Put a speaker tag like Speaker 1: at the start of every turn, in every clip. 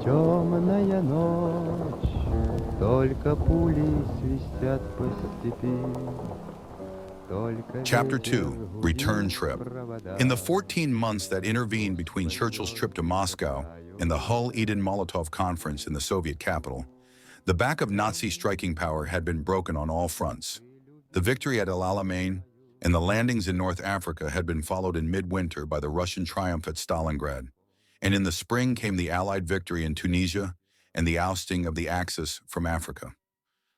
Speaker 1: Темная ночь, только пули свистят по степи, только
Speaker 2: Chapter
Speaker 1: ветер
Speaker 2: 2, Return
Speaker 1: гудит
Speaker 2: Trip.
Speaker 1: провода.
Speaker 2: In the 14 months that intervened between Churchill's trip to Moscow and the Hull-Eden-Molotov conference in the Soviet capital, the back of Nazi striking power had been broken on all fronts. The victory at Alamein and the landings in North Africa had been followed in midwinter by the Russian triumph at Stalingrad. And in the spring came the Allied victory in Tunisia and the ousting of the Axis from Africa.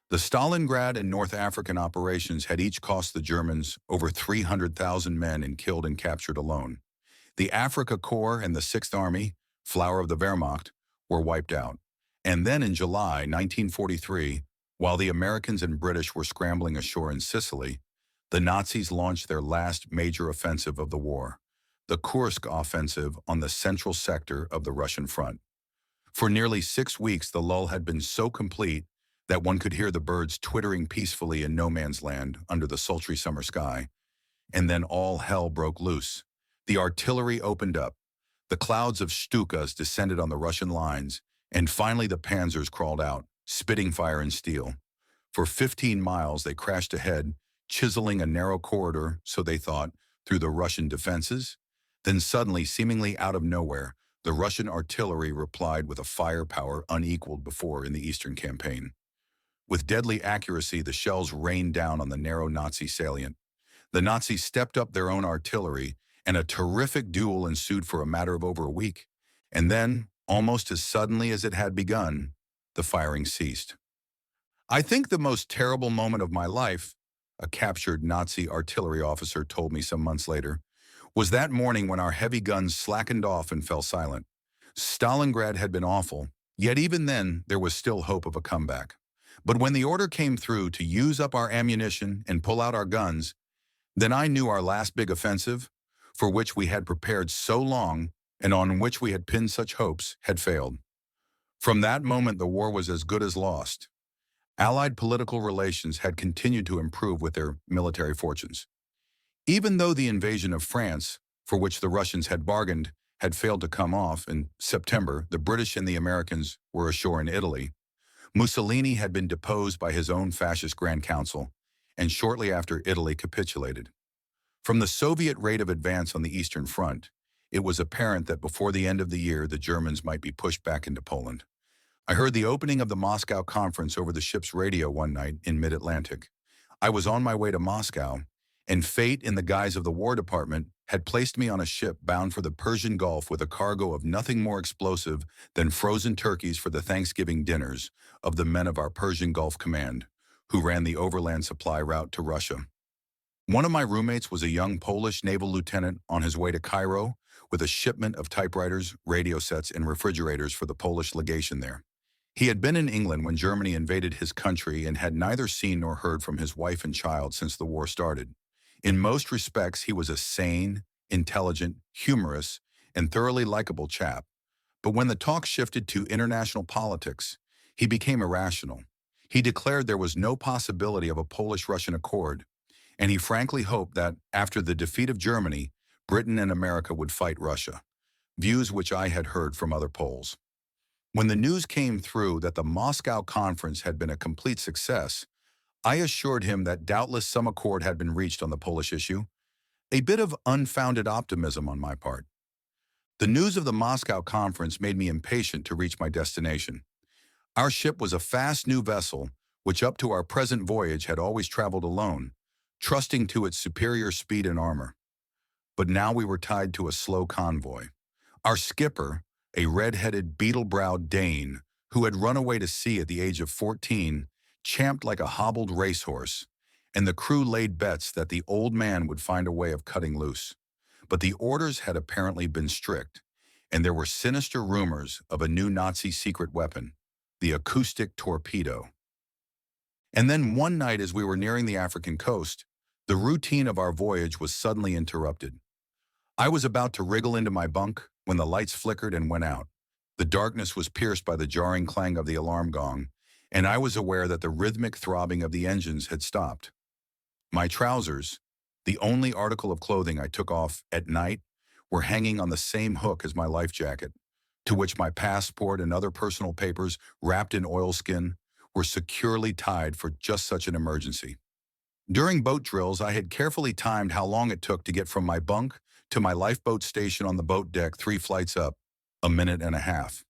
Speaker 2: The Stalingrad and North African operations had each cost the Germans over 300,000 men in killed and captured alone. The Africa Corps and the Sixth Army, flower of the Wehrmacht, were wiped out. And then in July 1943, while the Americans and British were scrambling ashore in Sicily, the Nazis launched their last major offensive of the war, the Kursk offensive on the central sector of the Russian front. For nearly 6 weeks, the lull had been so complete that one could hear the birds twittering peacefully in no man's land under the sultry summer sky. And then all hell broke loose. The artillery opened up. The clouds of Stukas descended on the Russian lines, and finally the panzers crawled out, spitting fire and steel. For 15 miles they crashed ahead, chiseling a narrow corridor, so they thought, through the Russian defenses. Then suddenly, seemingly out of nowhere, the Russian artillery replied with a firepower unequaled before in the Eastern Campaign. With deadly accuracy, the shells rained down on the narrow Nazi salient. The Nazis stepped up their own artillery, and a terrific duel ensued for a matter of over a week. And then, almost as suddenly as it had begun, the firing ceased. I think the most terrible moment of my life, a captured Nazi artillery officer told me some months later, was that morning when our heavy guns slackened off and fell silent. Stalingrad had been awful, yet even then there was still hope of a comeback. But when the order came through to use up our ammunition and pull out our guns, then I knew our last big offensive, for which we had prepared so long and on which we had pinned such hopes, had failed. From that moment, the war was as good as lost. Allied political relations had continued to improve with their military fortunes. Even though the invasion of France, for which the Russians had bargained, had failed to come off, in September, the British and the Americans were ashore in Italy. Mussolini had been deposed by his own fascist Grand Council, and shortly after Italy capitulated. From the Soviet rate of advance on the Eastern Front, it was apparent that before the end of the year the Germans might be pushed back into Poland. I heard the opening of the Moscow conference over the ship's radio one night in mid-Atlantic. I was on my way to Moscow, and fate, in the guise of the War Department, had placed me on a ship bound for the Persian Gulf with a cargo of nothing more explosive than frozen turkeys for the Thanksgiving dinners of the men of our Persian Gulf Command, who ran the overland supply route to Russia. One of my roommates was a young Polish naval lieutenant on his way to Cairo with a shipment of typewriters, radio sets, and refrigerators for the Polish legation there. He had been in England when Germany invaded his country and had neither seen nor heard from his wife and child since the war started. In most respects, he was a sane, intelligent, humorous, and thoroughly likable chap. But when the talk shifted to international politics, he became irrational. He declared there was no possibility of a Polish-Russian accord, and he frankly hoped that, after the defeat of Germany, Britain and America would fight Russia, views which I had heard from other Poles. When the news came through that the Moscow conference had been a complete success, I assured him that doubtless some accord had been reached on the Polish issue, a bit of unfounded optimism on my part. The news of the Moscow conference made me impatient to reach my destination. Our ship was a fast new vessel, which up to our present voyage had always traveled alone, trusting to its superior speed and armor. But now we were tied to a slow convoy. Our skipper, a red-headed, beetle-browed Dane, who had run away to sea at the age of 14, champed like a hobbled racehorse, and the crew laid bets that the old man would find a way of cutting loose. But the orders had apparently been strict, and there were sinister rumors of a new Nazi secret weapon, the acoustic torpedo. And then one night as we were nearing the African coast, the routine of our voyage was suddenly interrupted. I was about to wriggle into my bunk when the lights flickered and went out. The darkness was pierced by the jarring clang of the alarm gong, and I was aware that the rhythmic throbbing of the engines had stopped. My trousers, the only article of clothing I took off at night, were hanging on the same hook as my life jacket. to which my passport and other personal papers, wrapped in oilskin, were securely tied for just such an emergency. During boat drills, I had carefully timed how long it took to get from my bunk to my lifeboat station on the boat deck 3 flights up, a minute and a half.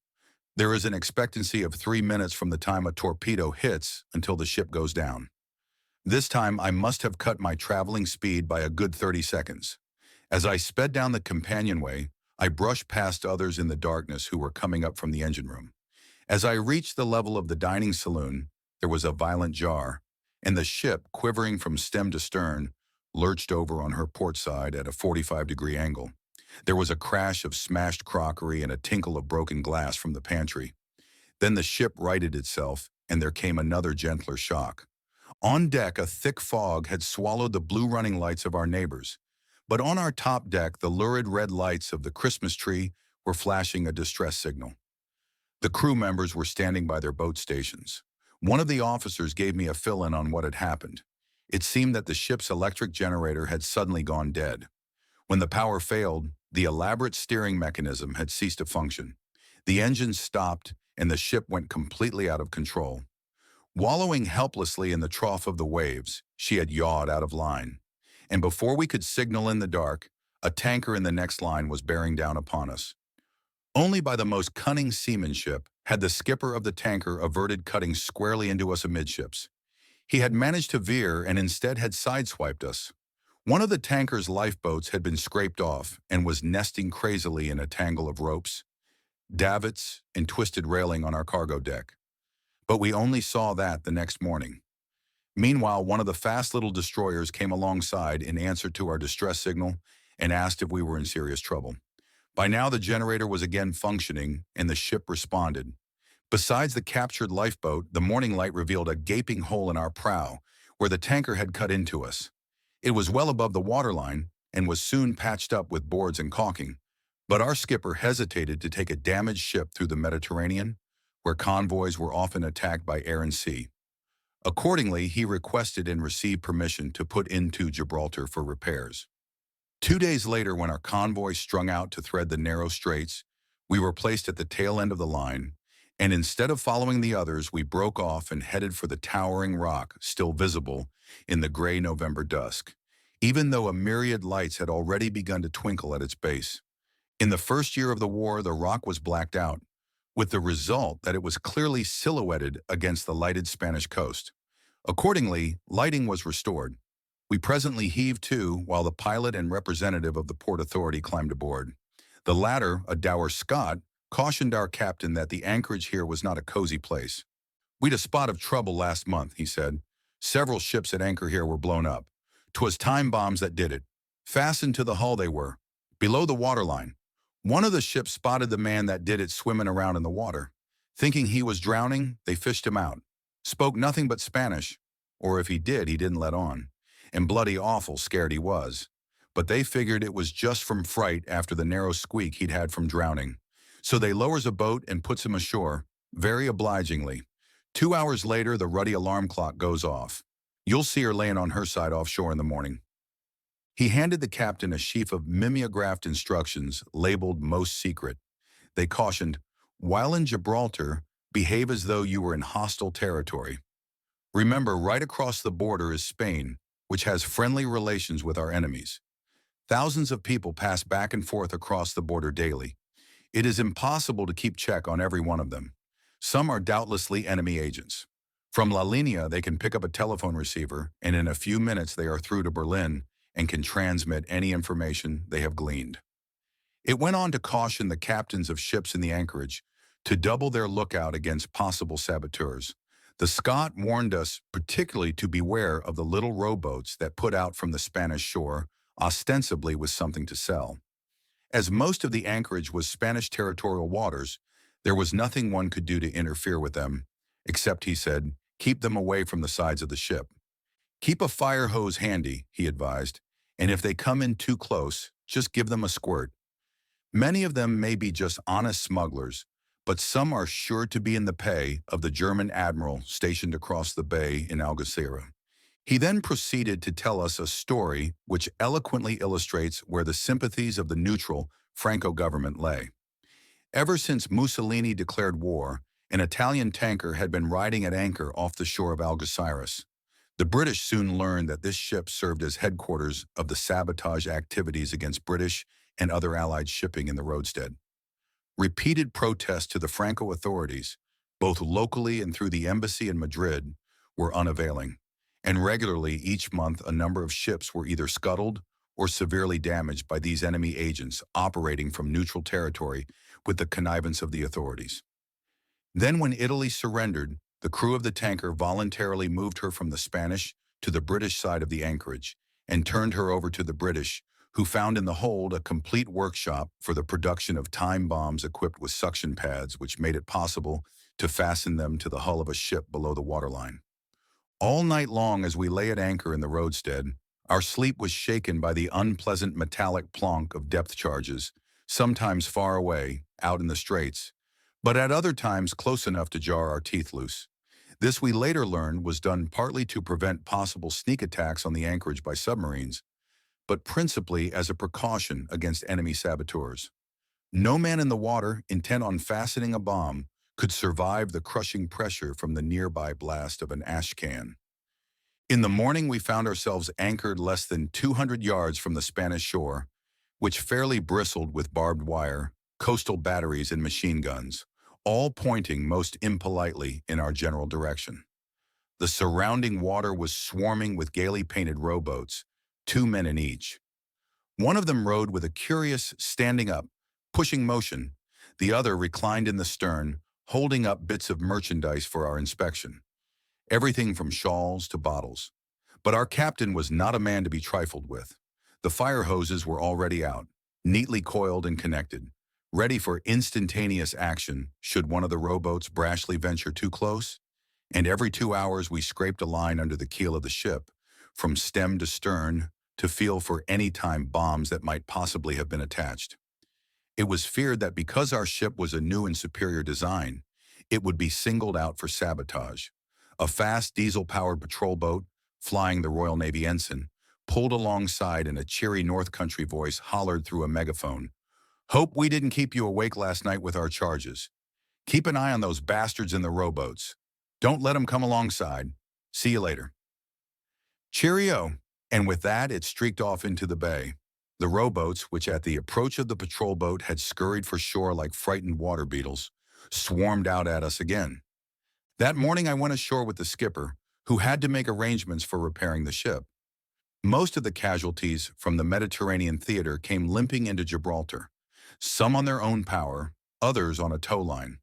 Speaker 2: There is an expectancy of 3 minutes from the time a torpedo hits until the ship goes down. This time, I must have cut my traveling speed by a good 30 seconds. As I sped down the companionway, I brushed past others in the darkness who were coming up from the engine room. As I reached the level of the dining saloon, there was a violent jar, and the ship, quivering from stem to stern, lurched over on her port side at a 45-degree angle. There was a crash of smashed crockery and a tinkle of broken glass from the pantry. Then the ship righted itself, and there came another gentler shock. On deck, a thick fog had swallowed the blue running lights of our neighbors, but on our top deck, the lurid red lights of the Christmas tree were flashing a distress signal. The crew members were standing by their boat stations. One of the officers gave me a fill-in on what had happened. It seemed that the ship's electric generator had suddenly gone dead. When the power failed, the elaborate steering mechanism had ceased to function. The engines stopped, and the ship went completely out of control. Wallowing helplessly in the trough of the waves, she had yawed out of line. And before we could signal in the dark, a tanker in the next line was bearing down upon us. Only by the most cunning seamanship had the skipper of the tanker averted cutting squarely into us amidships. He had managed to veer and instead had sideswiped us. One of the tanker's lifeboats had been scraped off and was nesting crazily in a tangle of ropes, davits, and twisted railing on our cargo deck. But we only saw that the next morning. Meanwhile, one of the fast little destroyers came alongside in answer to our distress signal and asked if we were in serious trouble. By now, the generator was again functioning, and the ship responded. Besides the captured lifeboat, the morning light revealed a gaping hole in our prow, where the tanker had cut into us. It was well above the waterline, and was soon patched up with boards and caulking, but our skipper hesitated to take a damaged ship through the Mediterranean, where convoys were often attacked by air and sea. Accordingly, he requested and received permission to put into Gibraltar for repairs. 2 days later, when our convoy strung out to thread the narrow straits, we were placed at the tail end of the line, and instead of following the others, we broke off and headed for the towering rock still visible in the gray November dusk, even though a myriad lights had already begun to twinkle at its base. In the first year of the war, the rock was blacked out, with the result that it was clearly silhouetted against the lighted Spanish coast. Accordingly, lighting was restored. We presently heaved to while the pilot and representative of the Port Authority climbed aboard. The latter, a dour Scot, cautioned our captain that the anchorage here was not a cozy place. "We'd a spot of trouble last month," he said. "Several ships at anchor here were blown up. 'Twas time bombs that did it. Fastened to the hull they were, below the waterline. One of the ships spotted the man that did it swimming around in the water. Thinking he was drowning, they fished him out. Spoke nothing but Spanish, or if he didn't let on. And bloody awful scared he was. But they figured it was just from fright after the narrow squeak he'd had from drowning. So they lowers a boat and puts him ashore, very obligingly. 2 hours later, the ruddy alarm clock goes off. You'll see her laying on her side offshore in the morning." He handed the captain a sheaf of mimeographed instructions labeled "Most Secret." They cautioned, "While in Gibraltar, behave as though you were in hostile territory. Remember, right across the border is Spain, which has friendly relations with our enemies. Thousands of people pass back and forth across the border daily. It is impossible to keep check on every one of them. Some are doubtlessly enemy agents. From La Linea, they can pick up a telephone receiver, and in a few minutes they are through to Berlin and can transmit any information they have gleaned." It went on to caution the captains of ships in the anchorage to double their lookout against possible saboteurs. The Scot warned us particularly to beware of the little rowboats that put out from the Spanish shore, ostensibly with something to sell. As most of the anchorage was Spanish territorial waters, there was nothing one could do to interfere with them, except, he said, keep them away from the sides of the ship. "Keep a fire hose handy," he advised, "and if they come in too close, just give them a squirt. Many of them may be just honest smugglers, but some are sure to be in the pay of the German admiral stationed across the bay in Algeciras." He then proceeded to tell us a story which eloquently illustrates where the sympathies of the neutral Franco government lay. Ever since Mussolini declared war, an Italian tanker had been riding at anchor off the shore of Algeciras. The British soon learned that this ship served as headquarters of the sabotage activities against British and other Allied shipping in the roadstead. Repeated protests to the Franco authorities, both locally and through the embassy in Madrid, were unavailing, and regularly each month a number of ships were either scuttled or severely damaged by these enemy agents operating from neutral territory with the connivance of the authorities. Then when Italy surrendered, the crew of the tanker voluntarily moved her from the Spanish to the British side of the anchorage and turned her over to the British, who found in the hold a complete workshop for the production of time bombs equipped with suction pads, which made it possible to fasten them to the hull of a ship below the waterline. All night long as we lay at anchor in the roadstead, our sleep was shaken by the unpleasant metallic plonk of depth charges, sometimes far away, out in the straits, but at other times close enough to jar our teeth loose. This we later learned was done partly to prevent possible sneak attacks on the anchorage by submarines, but principally as a precaution against enemy saboteurs. No man in the water, intent on fastening a bomb, could survive the crushing pressure from the nearby blast of an ash can. In the morning, we found ourselves anchored less than 200 yards from the Spanish shore, which fairly bristled with barbed wire, coastal batteries, and machine guns, all pointing most impolitely in our general direction. The surrounding water was swarming with gaily painted rowboats, 2 men in each. One of them rowed with a curious standing up, pushing motion, the other reclined in the stern, holding up bits of merchandise for our inspection. Everything from shawls to bottles. But our captain was not a man to be trifled with. The fire hoses were already out, neatly coiled and connected, ready for instantaneous action should one of the rowboats brashly venture too close. And every 2 hours we scraped a line under the keel of the ship, from stem to stern, to feel for any time bombs that might possibly have been attached. It was feared that because our ship was a new and superior design, it would be singled out for sabotage. A fast diesel-powered patrol boat, flying the Royal Navy ensign, pulled alongside and a cheery North Country voice hollered through a megaphone, "Hope we didn't keep you awake last night with our charges. Keep an eye on those bastards in the rowboats. Don't let them come alongside. See you later." Cheerio, and with that it streaked off into the bay. The rowboats, which at the approach of the patrol boat had scurried for shore like frightened water beetles, swarmed out at us again. That morning I went ashore with the skipper, who had to make arrangements for repairing the ship. Most of the casualties from the Mediterranean theater came limping into Gibraltar, some on their own power, others on a tow line.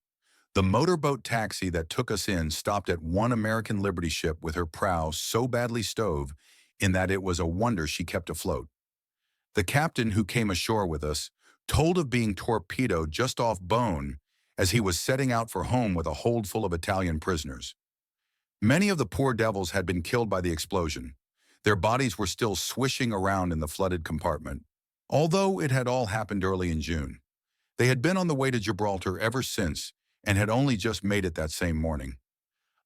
Speaker 2: The motorboat taxi that took us in stopped at one American Liberty ship with her prow so badly stove in that it was a wonder she kept afloat. The captain who came ashore with us told of being torpedoed just off Bone as he was setting out for home with a hold full of Italian prisoners. Many of the poor devils had been killed by the explosion. Their bodies were still swishing around in the flooded compartment, although it had all happened early in June. They had been on the way to Gibraltar ever since and had only just made it that same morning.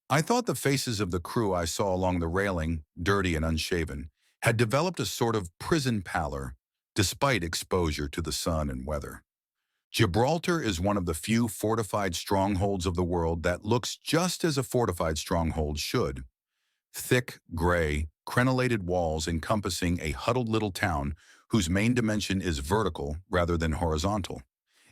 Speaker 2: I thought the faces of the crew I saw along the railing, dirty and unshaven, had developed a sort of prison pallor, despite exposure to the sun and weather. Gibraltar is one of the few fortified strongholds of the world that looks just as a fortified stronghold should. Thick, gray, crenellated walls encompassing a huddled little town whose main dimension is vertical rather than horizontal.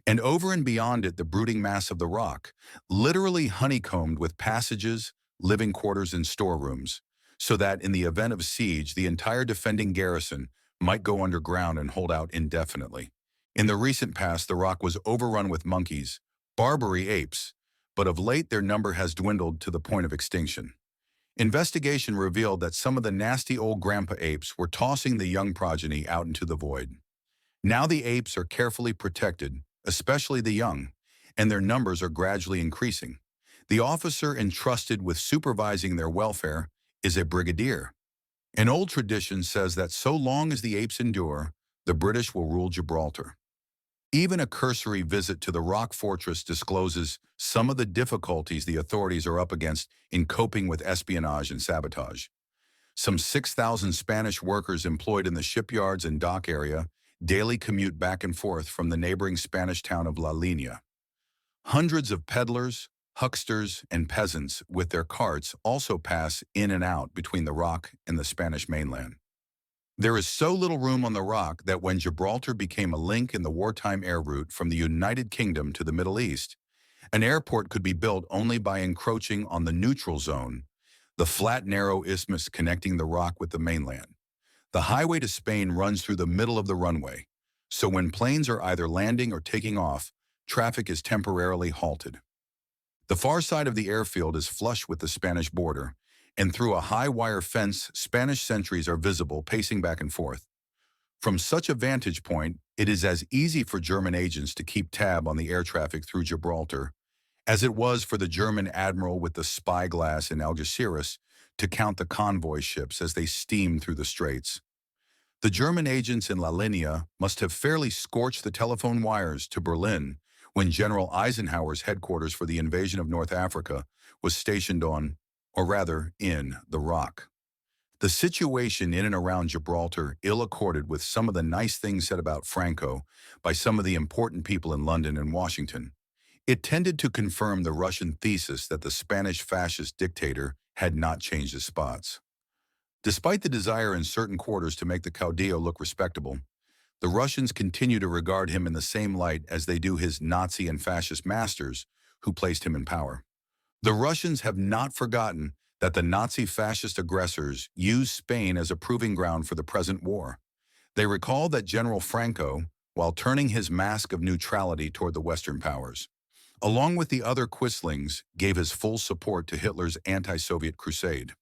Speaker 2: And over and beyond it the brooding mass of the rock, literally honeycombed with passages, living quarters, and storerooms, so that in the event of siege the entire defending garrison might go underground and hold out indefinitely. In the recent past the rock was overrun with monkeys, Barbary apes, but of late their number has dwindled to the point of extinction. Investigation revealed that some of the nasty old grandpa apes were tossing the young progeny out into the void. Now the apes are carefully protected, especially the young, and their numbers are gradually increasing. The officer entrusted with supervising their welfare is a brigadier. An old tradition says that so long as the apes endure, the British will rule Gibraltar. Even a cursory visit to the rock fortress discloses some of the difficulties the authorities are up against in coping with espionage and sabotage. Some 6,000 Spanish workers employed in the shipyards and dock area daily commute back and forth from the neighboring Spanish town of La Línea. Hundreds of peddlers, hucksters, and peasants with their carts also pass in and out between the rock and the Spanish mainland. There is so little room on the rock that when Gibraltar became a link in the wartime air route from the United Kingdom to the Middle East, an airport could be built only by encroaching on the neutral zone, the flat, narrow isthmus connecting the rock with the mainland. The highway to Spain runs through the middle of the runway, so when planes are either landing or taking off, traffic is temporarily halted. The far side of the airfield is flush with the Spanish border, and through a high wire fence, Spanish sentries are visible pacing back and forth. From such a vantage point, it is as easy for German agents to keep tab on the air traffic through Gibraltar as it was for the German admiral with the spyglass in Algeciras to count the convoy ships as they steamed through the straits. The German agents in La Linea must have fairly scorched the telephone wires to Berlin when General Eisenhower's headquarters for the invasion of North Africa was stationed on, or rather, in, the Rock. The situation in and around Gibraltar ill-accorded with some of the nice things said about Franco by some of the important people in London and Washington. It tended to confirm the Russian thesis that the Spanish fascist dictator had not changed his spots. Despite the desire in certain quarters to make the caudillo look respectable, the Russians continue to regard him in the same light as they do his Nazi and fascist masters who placed him in power. The Russians have not forgotten that the Nazi-fascist aggressors used Spain as a proving ground for the present war. They recall that General Franco, while turning his mask of neutrality toward the Western powers, along with the other Quislings, gave his full support to Hitler's anti-Soviet crusade.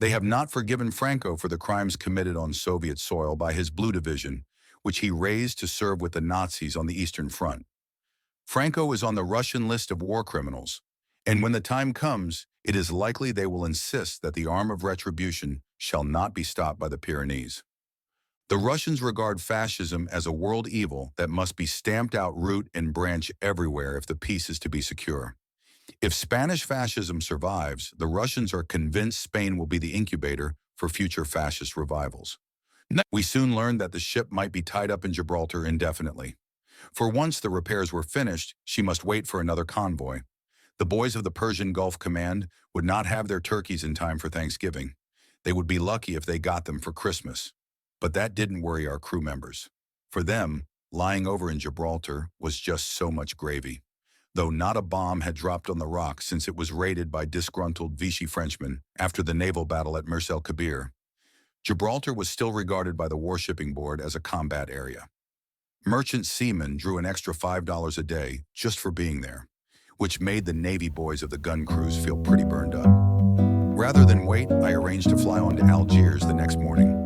Speaker 2: They have not forgiven Franco for the crimes committed on Soviet soil by his Blue Division, which he raised to serve with the Nazis on the Eastern Front. Franco is on the Russian list of war criminals, and when the time comes, it is likely they will insist that the arm of retribution shall not be stopped by the Pyrenees. The Russians regard fascism as a world evil that must be stamped out root and branch everywhere if the peace is to be secure. If Spanish fascism survives, the Russians are convinced Spain will be the incubator for future fascist revivals. We soon learned that the ship might be tied up in Gibraltar indefinitely. For once the repairs were finished, she must wait for another convoy. The boys of the Persian Gulf Command would not have their turkeys in time for Thanksgiving. They would be lucky if they got them for Christmas. But that didn't worry our crew members. For them, lying over in Gibraltar was just so much gravy. Though not a bomb had dropped on the rock since it was raided by disgruntled Vichy Frenchmen after the naval battle at Mers el Kabir, Gibraltar was still regarded by the Warshipping Board as a combat area. Merchant seamen drew an extra $5 a day just for being there, which made the Navy boys of the gun crews feel pretty burned up. Rather than wait, I arranged to fly on to Algiers the next morning.